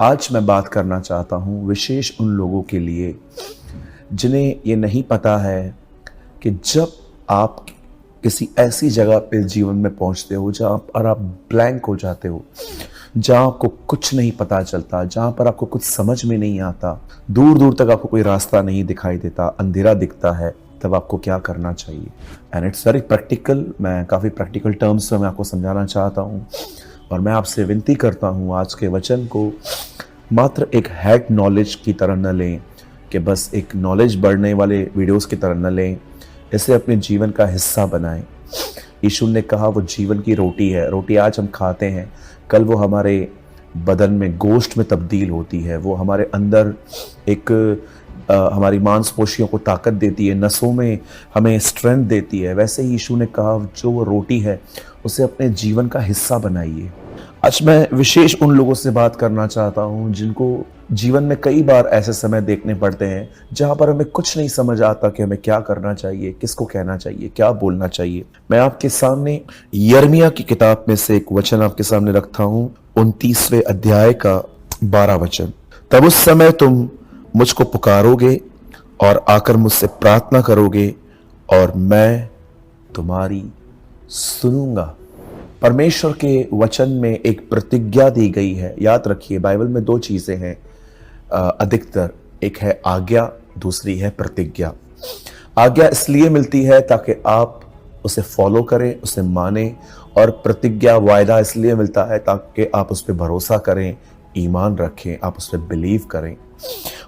आज मैं बात करना चाहता हूँ विशेष उन लोगों के लिए जिन्हें ये नहीं पता है कि जब आप किसी ऐसी जगह पे जीवन में पहुँचते हो जहाँ पर आप ब्लैंक हो जाते हो, जहाँ आपको कुछ नहीं पता चलता, जहाँ पर आपको कुछ समझ में नहीं आता, दूर दूर तक आपको कोई रास्ता नहीं दिखाई देता, अंधेरा दिखता है, तब आपको क्या करना चाहिए। And it's very practical. मैं काफ़ी प्रैक्टिकल टर्म्स में मैं आपको समझाना चाहता हूँ और मैं आपसे विनती करता हूँ आज के वचन को मात्र एक हेड नॉलेज की तरह न लें कि बस एक नॉलेज बढ़ने वाले वीडियोस की तरह न लें, इसे अपने जीवन का हिस्सा बनाएं। यीशु ने कहा वो जीवन की रोटी है। रोटी आज हम खाते हैं, कल वो हमारे बदन में गोश्त में तब्दील होती है, वो हमारे अंदर एक हमारी मांसपेशियों को ताकत देती है, नसों में हमें स्ट्रेंथ देती है। वैसे ही यीशु ने कहा जो वो रोटी है उसे अपने जीवन का हिस्सा बनाइए। आज मैं विशेष उन लोगों से बात करना चाहता हूं जिनको जीवन में कई बार ऐसे समय देखने पड़ते हैं जहां पर हमें कुछ नहीं समझ आता कि हमें क्या करना चाहिए, किसको कहना चाहिए, क्या बोलना चाहिए। मैं आपके सामने यिर्मयाह की किताब में से एक वचन आपके सामने रखता हूं, 29वें अध्याय का 12 वचन। तब उस समय तुम मुझको पुकारोगे और आकर मुझसे प्रार्थना करोगे और मैं तुम्हारी सुनूंगा। परमेश्वर के वचन में एक प्रतिज्ञा दी गई है। याद रखिए बाइबल में दो चीजें हैं अधिकतर, एक है आज्ञा, दूसरी है प्रतिज्ञा। आज्ञा इसलिए मिलती है ताकि आप उसे फॉलो करें, उसे माने, और प्रतिज्ञा वायदा इसलिए मिलता है ताकि आप उस पर भरोसा करें, ईमान रखें, आप उस पर बिलीव करें।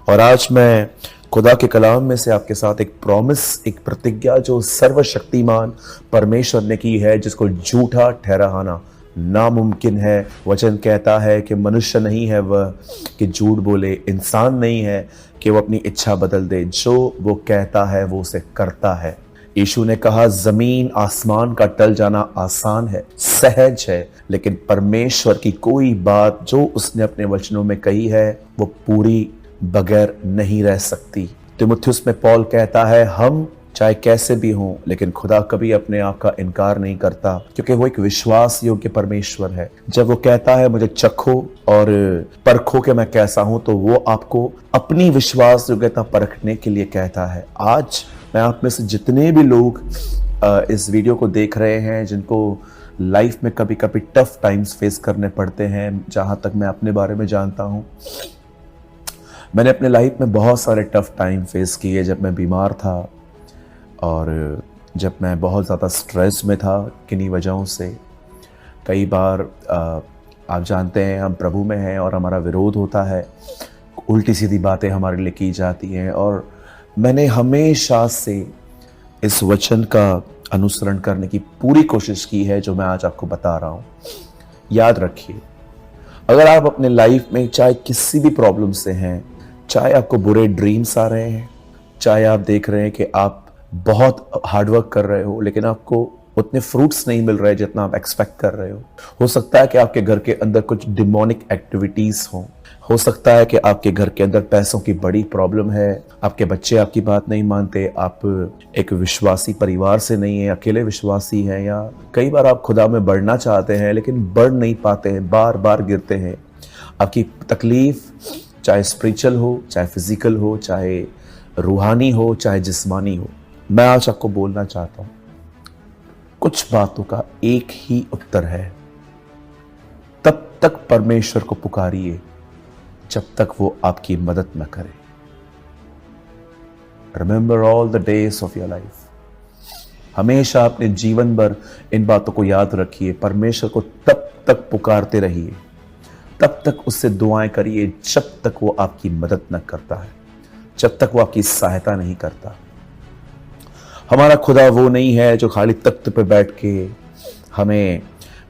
और आज मैं खुदा के कलाम में से आपके साथ एक प्रॉमिस, एक प्रतिज्ञा जो सर्वशक्तिमान परमेश्वर ने की है, जिसको झूठा ठहराना नामुमकिन है। वचन कहता है कि मनुष्य नहीं है वह कि झूठ बोले, इंसान नहीं है कि वो अपनी इच्छा बदल दे, जो वो कहता है वो उसे करता है। यीशु ने कहा जमीन आसमान का टल जाना आसान है, सहज है, लेकिन परमेश्वर की कोई बात जो उसने अपने वचनों में कही है वो पूरी बगैर नहीं रह सकती। तीमुथियुस में पौल कहता है हम चाहे कैसे भी हों लेकिन खुदा कभी अपने आप का इनकार नहीं करता, क्योंकि वो एक विश्वास योग्य परमेश्वर है। जब वो कहता है मुझे चखो और परखो कि मैं कैसा हूं, तो वो आपको अपनी विश्वास योग्यता परखने के लिए कहता है। आज मैं आप में से जितने भी लोग इस वीडियो को देख रहे हैं जिनको लाइफ में कभी कभी टफ टाइम्स फेस करने पड़ते हैं, जहां तक मैं अपने बारे में जानता हूं, मैंने अपने लाइफ में बहुत सारे टफ टाइम फेस किए। जब मैं बीमार था और जब मैं बहुत ज़्यादा स्ट्रेस में था किन्हीं वजहों से, कई बार आप जानते हैं हम प्रभु में हैं और हमारा विरोध होता है, उल्टी सीधी बातें हमारे लिए की जाती हैं, और मैंने हमेशा से इस वचन का अनुसरण करने की पूरी कोशिश की है जो मैं आज आपको बता रहा हूँ। याद रखिए, अगर आप अपने लाइफ में चाहे किसी भी प्रॉब्लम से हैं, चाहे आपको बुरे ड्रीम्स आ रहे हैं, चाहे आप देख रहे हैं कि आप बहुत हार्डवर्क कर रहे हो लेकिन आपको उतने फ्रूट्स नहीं मिल रहे जितना आप एक्सपेक्ट कर रहे हो सकता है कि आपके घर के अंदर कुछ डिमोनिक एक्टिविटीज हो सकता है कि आपके घर के अंदर पैसों की बड़ी प्रॉब्लम है, आपके बच्चे आपकी बात नहीं मानते, आप एक विश्वासी परिवार से नहीं है, अकेले विश्वासी हैं, या कई बार आप खुदा में बढ़ना चाहते हैं लेकिन बढ़ नहीं पाते हैं, बार बार गिरते हैं। आपकी तकलीफ चाहे स्पिरिचुअल हो, चाहे फिजिकल हो, चाहे रूहानी हो, चाहे जिस्मानी हो, मैं आज आपको बोलना चाहता हूं कुछ बातों का एक ही उत्तर है। तब तक परमेश्वर को पुकारिए जब तक वो आपकी मदद न करे। Remember all the days of your life. हमेशा अपने जीवन भर इन बातों को याद रखिए। परमेश्वर को तब तक पुकारते रहिए, तब तक उससे दुआएं करिए जब तक वो आपकी मदद न करता है, जब तक वो आपकी सहायता नहीं करता। हमारा खुदा वो नहीं है जो खाली तख्त पे बैठ के हमें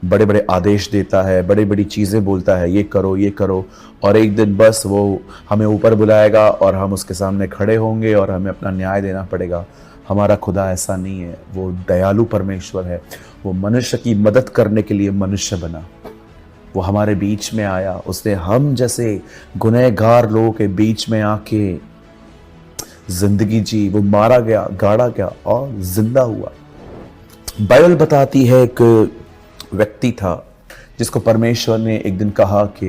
बड़े बड़े आदेश देता है, बड़ी बड़ी चीज़ें बोलता है, ये करो ये करो, और एक दिन बस वो हमें ऊपर बुलाएगा और हम उसके सामने खड़े होंगे और हमें अपना न्याय देना पड़ेगा। हमारा खुदा ऐसा नहीं है। वो दयालु परमेश्वर है। वो मनुष्य की मदद करने के लिए मनुष्य बना, वो हमारे बीच में आया, उसने हम जैसे गुनहगार लोगों के बीच में आके जिंदगी जी, वो मारा गया, गाड़ा गया और जिंदा हुआ। बाइबल बताती है एक व्यक्ति था जिसको परमेश्वर ने एक दिन कहा कि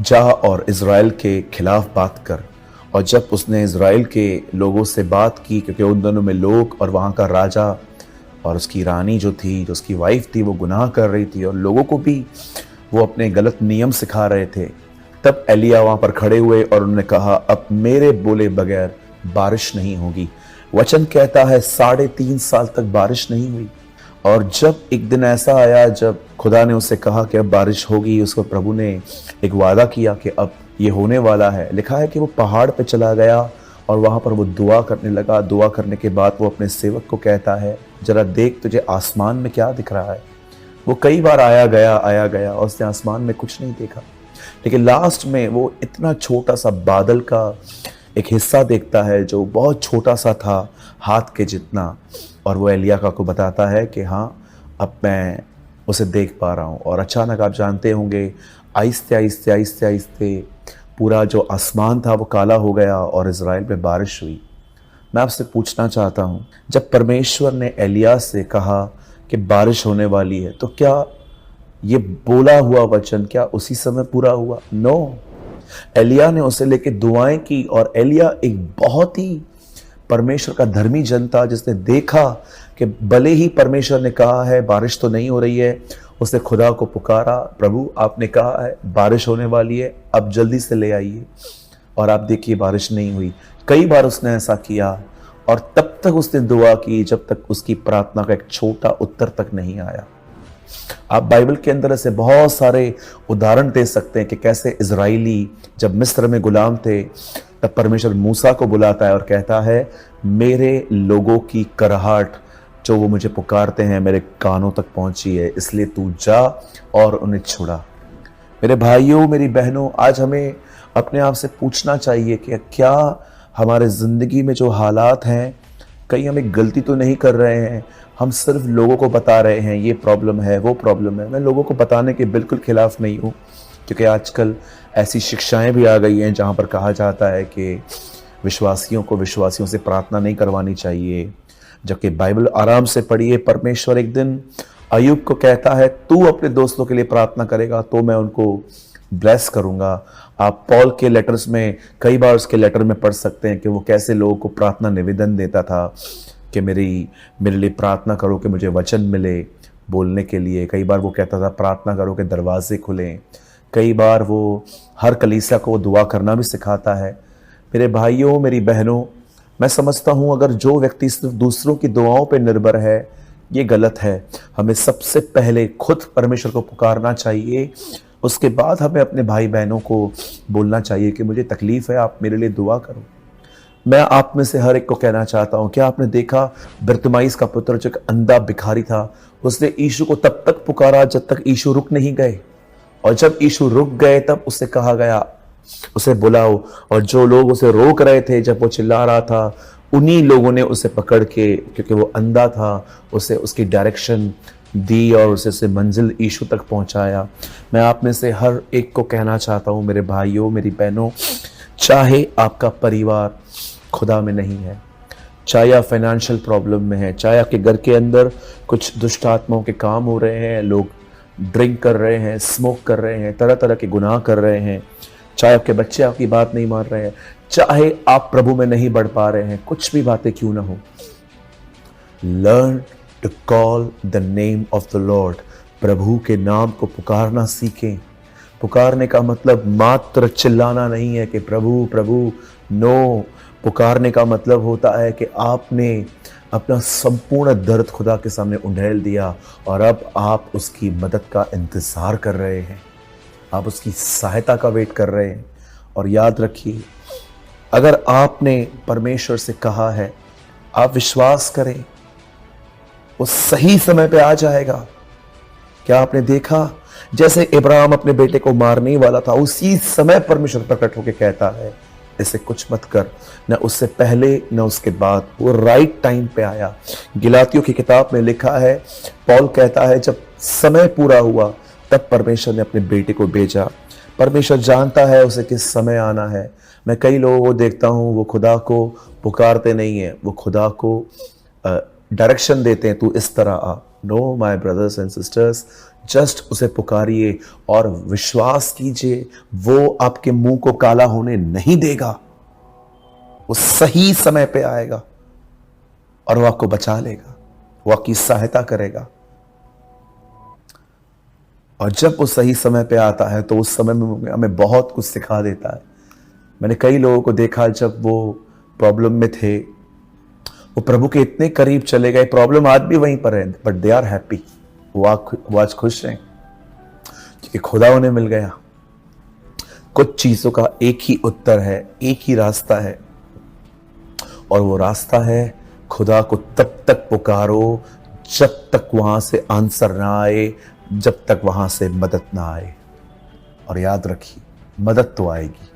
जा और इज़राइल के खिलाफ बात कर। और जब उसने इज़राइल के लोगों से बात की, क्योंकि उन दोनों में लोग और वहाँ का राजा और उसकी रानी जो थी, जो उसकी वाइफ थी, वो गुनाह कर रही थी और लोगों को भी वो अपने गलत नियम सिखा रहे थे, तब एलिया वहाँ पर खड़े हुए और उन्होंने कहा, अब मेरे बोले बगैर बारिश नहीं होगी। वचन कहता है 3.5 साल तक बारिश नहीं हुई। और जब एक दिन ऐसा आया जब खुदा ने उससे कहा कि अब बारिश होगी, उसको प्रभु ने एक वादा किया कि अब ये होने वाला है। लिखा है कि वो पहाड़ पे चला गया और वहाँ पर वो दुआ करने लगा। दुआ करने के बाद वो अपने सेवक को कहता है, जरा देख तुझे आसमान में क्या दिख रहा है। वो कई बार आया गया और उसने आसमान में कुछ नहीं देखा, लेकिन लास्ट में वो इतना छोटा सा बादल का एक हिस्सा देखता है जो बहुत छोटा सा था, हाथ के जितना। और वो एलिया को बताता है कि हाँ, अब मैं उसे देख पा रहा हूँ। और अचानक आप जानते होंगे, आहिस्ते आहिस्ते आहिस्ते आहिस्ते पूरा जो आसमान था वो काला हो गया और इज़राइल में बारिश हुई। मैं आपसे पूछना चाहता हूँ, जब परमेश्वर ने एलिया से कहा कि बारिश होने वाली है, तो क्या ये बोला हुआ वचन क्या उसी समय पूरा हुआ? नो। एलिया ने उसे लेके दुआएं की और एलिया एक बहुत ही परमेश्वर का धर्मी जन था, जिसने देखा कि भले ही परमेश्वर ने कहा है बारिश तो नहीं हो रही है, उसने खुदा को पुकारा, प्रभु आपने कहा है बारिश होने वाली है, अब जल्दी से ले आइए। और आप देखिए बारिश नहीं हुई। कई बार उसने ऐसा किया और तब तक उसने दुआ की जब तक उसकी प्रार्थना का एक छोटा उत्तर तक नहीं आया। आप बाइबल के अंदर ऐसे बहुत सारे उदाहरण दे सकते हैं कि कैसे इजराइली जब मिस्र में गुलाम थे, तब परमेश्वर मूसा को बुलाता है और कहता है, मेरे लोगों की कराहट जो वो मुझे पुकारते हैं मेरे कानों तक पहुंची है, इसलिए तू जा और उन्हें छुड़ा। मेरे भाइयों, मेरी बहनों, आज हमें अपने आप से पूछना चाहिए कि क्या हमारे ज़िंदगी में जो हालात हैं, कहीं हम एक गलती तो नहीं कर रहे हैं? हम सिर्फ लोगों को बता रहे हैं ये प्रॉब्लम है, वो प्रॉब्लम है। मैं लोगों को बताने के बिल्कुल खिलाफ नहीं हूँ, क्योंकि आजकल ऐसी शिक्षाएं भी आ गई हैं जहाँ पर कहा जाता है कि विश्वासियों को विश्वासियों से प्रार्थना नहीं करवानी चाहिए, जबकि बाइबल आराम से पढ़िए। परमेश्वर एक दिन अय्यूब को कहता है, तू अपने दोस्तों के लिए प्रार्थना करेगा तो मैं उनको ब्लेस करूंगा। आप पॉल के लेटर्स में कई बार उसके लेटर में पढ़ सकते हैं कि वो कैसे लोगों को प्रार्थना निवेदन देता था कि मेरे लिए प्रार्थना करो कि मुझे वचन मिले बोलने के लिए। कई बार वो कहता था प्रार्थना करो कि दरवाजे खुलें। कई बार वो हर कलीसिया को दुआ करना भी सिखाता है। मेरे भाइयों, मेरी बहनों, मैं समझता हूँ अगर जो व्यक्ति सिर्फ दूसरों की दुआओं पर निर्भर है, ये गलत है। हमें सबसे पहले खुद परमेश्वर को पुकारना चाहिए, उसके बाद हमें अपने भाई बहनों को बोलना चाहिए कि मुझे तकलीफ है, आप मेरे लिए दुआ करो। मैं आप में से हर एक को कहना चाहता हूँ, क्या आपने देखा बरतिमाइस का पुत्र जो एक अंधा भिखारी था, उसने यीशु को तब तक पुकारा जब तक यीशु रुक नहीं गए, और जब यीशु रुक गए तब उससे कहा गया उसे बुलाओ। और जो लोग उसे रोक रहे थे जब वो चिल्ला रहा था, उन्हीं लोगों ने उसे पकड़ के, क्योंकि वो अंधा था, उसे उसकी डायरेक्शन दी और उसे मंजिल यीशु तक पहुंचाया। मैं आप में से हर एक को कहना चाहता हूँ, मेरे भाइयों, मेरी बहनों, चाहे आपका परिवार खुदा में नहीं है, चाहे आप फाइनेंशियल प्रॉब्लम में है, चाहे आपके घर के अंदर कुछ दुष्ट आत्माओं के काम हो रहे हैं, लोग ड्रिंक कर रहे हैं, स्मोक कर रहे हैं, तरह तरह के गुनाह कर रहे हैं, चाहे आपके बच्चे आपकी बात नहीं मान रहे हैं, चाहे आप प्रभु में नहीं बढ़ पा रहे हैं, कुछ भी बातें क्यों ना हो, learn to call the name of the lord. प्रभु के नाम को पुकारना सीखें। पुकारने का मतलब मात्र चिल्लाना नहीं है कि प्रभु प्रभु, नो। पुकारने का मतलब होता है कि आपने अपना संपूर्ण दर्द खुदा के सामने उंडेल दिया और अब आप उसकी मदद का इंतज़ार कर रहे हैं, आप उसकी सहायता का वेट कर रहे हैं। और याद रखिए, अगर आपने परमेश्वर से कहा है, आप विश्वास करें, वो सही समय पे आ जाएगा। क्या आपने देखा, जैसे इब्राहिम अपने बेटे को मारने वाला था, उसी समय परमेश्वर प्रकट होकर कहता है, इसे कुछ मत कर, न उससे पहले न उसके बाद। वो राइट टाइम पे आया। गलातियों की किताब में लिखा है, पॉल कहता है, जब समय पूरा हुआ तब परमेश्वर ने अपने बेटे को भेजा। परमेश्वर जानता है उसे किस समय आना है। मैं कई लोगों को देखता हूँ, वो खुदा को पुकारते नहीं है, वो खुदा को डायरेक्शन देते हैं, तू इस तरह आ। No my brothers and sisters, just उसे पुकारिए और विश्वास कीजिए वो आपके मुंह को काला होने नहीं देगा। वो सही समय पे आएगा और वो आपको बचा लेगा, वो आपकी सहायता करेगा। और जब वो सही समय पे आता है तो उस समय में हमें बहुत कुछ सिखा देता है। मैंने कई लोगों को देखा जब वो प्रॉब्लम में थे, वो प्रभु के इतने करीब चले गए, प्रॉब्लम आज भी वहीं पर है, बट दे आर हैप्पी। वो आज खुश हैं क्योंकि खुदा उन्हें मिल गया। कुछ चीजों का एक ही उत्तर है, एक ही रास्ता है, और वो रास्ता है खुदा को तब तक पुकारो जब तक वहां से आंसर ना आए, जब तक वहां से मदद ना आए। और याद रखिए, मदद तो आएगी,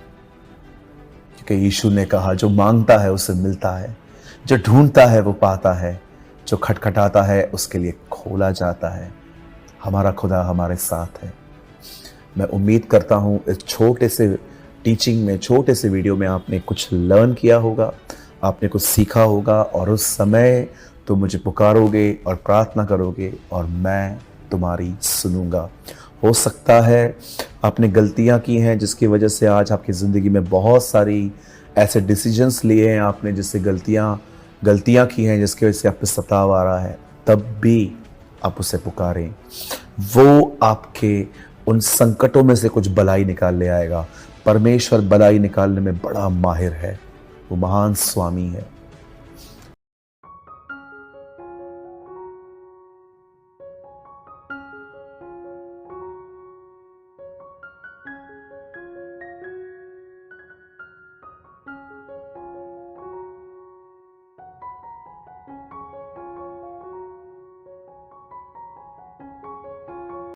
क्योंकि यीशु ने कहा जो मांगता है उसे मिलता है, जो ढूंढता है वो पाता है, जो खटखटाता है उसके लिए खोला जाता है। हमारा खुदा हमारे साथ है। मैं उम्मीद करता हूं इस छोटे से टीचिंग में, छोटे से वीडियो में आपने कुछ लर्न किया होगा, आपने कुछ सीखा होगा, और उस समय तो मुझे पुकारोगे और प्रार्थना करोगे और मैं तुम्हारी सुनूंगा। हो सकता है आपने गलतियां की हैं जिसकी वजह से आज आपकी ज़िंदगी में बहुत सारी ऐसे डिसीजंस लिए हैं आपने, जिससे गलतियां की हैं जिसकी वजह से आप पे सताव आ रहा है। तब भी आप उसे पुकारें, वो आपके उन संकटों में से कुछ भलाई निकाल ले आएगा। परमेश्वर भलाई निकालने में बड़ा माहिर है, वो महान स्वामी है।